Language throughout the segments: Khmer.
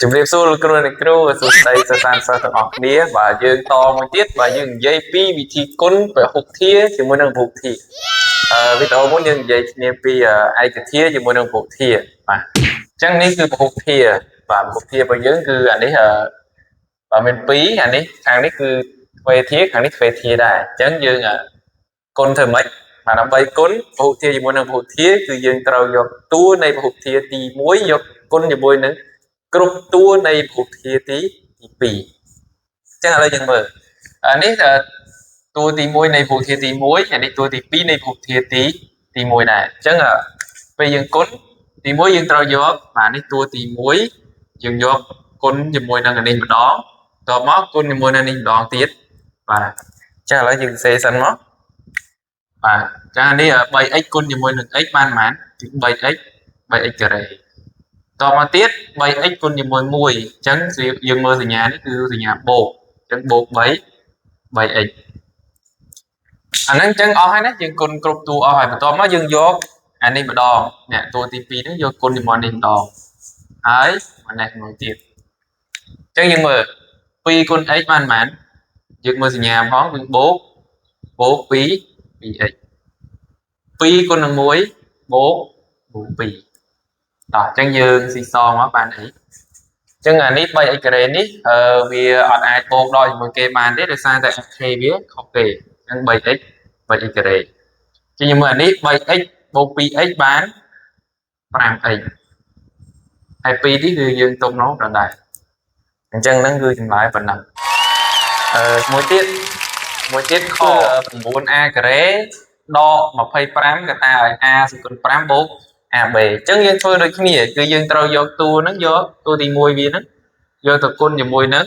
ជំរាបសួរលោកគ្រូអ្នកគ្រូសួស្តីសិស្សានុសិស្សទាំងអស់គ្នាបាទយើងតមួយទៀតបាទយើងនិយាយពីវិធីគុណពហុធាជាមួយនឹងពហុធាវីដេអូមុនយើងនិយាយគ្នាពីឯកធាជាមួយនឹងពហុធាបាទអញ្ចឹងនេះគឺពហុធាបាទពហុធារបស់យើងគឺអានេះបាទមាន2អានេះខាងនេះគឺទ្វេធាខាងនេះទ្វេធាដែរអញ្ចឹងយើងគុណធ្វើម៉េចបាទដើម្បីគុណពហុធាជាមួយនឹងពហុធាគឺយើងត្រូវយកតួនៃពហុធាទី1យកគុណជាមួយនឹងគ្រប់តួនៃពហុធាទី2អញ្ចឹងឥឡូវយើងមើលអានេះតួទី1នៃពហុធាទី1អានេះតួទី2នៃពហុធាទី1ដែរអញ្ចឹងពេលយើងគុណទី1យើងត្រូវយកបាទនេះតួទី1យើងយកគុណជាមួយនឹងអានេះម្ដងតបមកគុណជាមួយនឹងនេះម្ដងទៀតបាទអញ្ចឹងឥឡូវយើងសេសិនមកបាទចានេះ 3x គុណជាមួយនឹង x បានប៉ុន្មានគឺ 3x ការ៉េតមកទៀត 3x គុណជាមួយ1អញ្ចឹងយើងមើលសញ្ញានេះគឺសញ្ញាបូកអញ្ចឹងបូក 3x អាហ្នឹងអញ្ចឹងអស់ហើយណាយើងគុណគ្រប់តួអស់ហើយបន្ទាប់មកយើងយកអានេះម្ដងនេះតួទី2ហ្នឹងយកគុណជាមួយនេះម្ដងហើយអានេះមួយទៀតអញ្ចឹងយើងមើល2គុណ x បានប៉ុន្មានយើងមើលសញ្ញាផងគឺបូក 2x 2គុណនឹង1បូក 2តោះអញ្ចឹងយើងស៊ីសងមកបានអីអញ្ចឹងអានេះ 3x ការ៉េនេះវាអត់អាចបូកដល់ជាមួយគេបានទេដោយសារតែ k វាខុសគេអញ្ចឹង 3x ការ៉េអញ្ចឹងយើងមើលអានេះ 3x បូក 2x បាន 5x ហើយ2នេះគឺយើងទុកនោះដល់ដែរអញ្ចឹងហ្នឹងគឺចម្លើយប៉ុណ្ណឹងមួយទៀតខ 9a ការ៉េដក25កតាឲ្យ a សេគុណ5បូក ab អញ្ចឹងយើងធ្វើដូចគ្នាគឺយើងត្រូវយកតួហ្នឹងយកតួទី1វាហ្នឹងយកទៅគុណជាមួយនឹង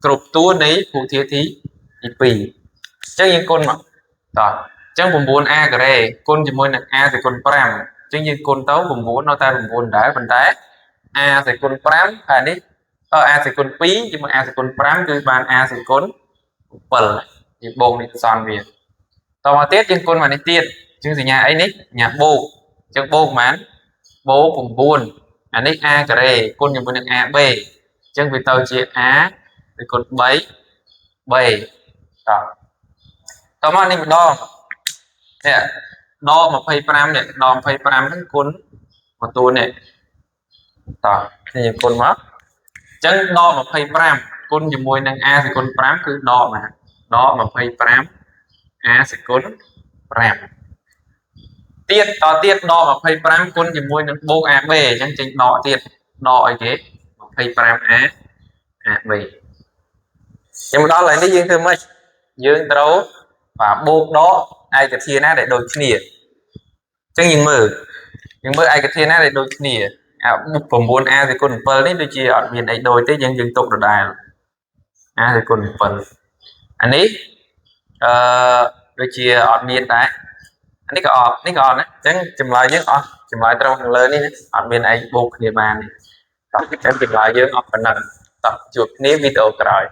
គ្រប់តួនៃពហុធាទី2អញ្ចឹងយើងគុណមកតោះអញ្ចឹង 9a ការ៉េគុណជាមួយនឹង a សេគុណ5អញ្ចឹងយើងគុណទៅ9នៅតែ9ដែរប៉ុន្តែ a សេគុណ5ហើយនេះa សេគុណ2ជាមួយ a សេគុណ5គឺបាន a សេគុណ7យើងបូកនេះផ្សំវាតមកទៀតយើងគុណមកនេះទៀតអញ្ចឹងសញ្ញាអីនេះសញ្ញាបូកអញ្ចឹងបូកប៉ុន្មានបូក9អានេះ a ការ៉េគុណជាមួយនឹង ab អញ្ចឹងវាទៅជា a សេគុណ3តមកនេះម្ដងនេះដក25នេះដក25ហ្នឹងគុណមកតួនេះតោះយើងគុណមកអញ្ចឹងដក25គុណជាមួយនឹង a សេគុណ5គឺដកមកដក25 a សេគុណ5ទៀតតទៀតដក25គុណជាមួយនឹងបូក ab អញ្ចឹងចេញដកទៀតដកអីគេ 25a ab ចាំដល់ឡើយនេះយើងធ្វើម៉េចយើងត្រូវបាទបូកដកឯកធាណាដែលដូចគ្នាអញ្ចឹងយើងមើលឯកធាណាដែលដូចគ្នា9a សេគុណ7នេះដូចជាអត់មានអីដូចទេយើងទុកដដែល a សេគុណ7អានេះដូចជាអត់មានដែរអានេះក៏អត់ណាអញ្ចឹងចម្លើយយើងអស់ចម្លើយត្រង់ខាងលើនេះអត់មានអីបូកគ្នាបានទេតោះអញ្ចឹងចម្លើយយើងអស់ប៉ុណ្ណឹងតោះជួបគ្នាវីដេអូក្រោយ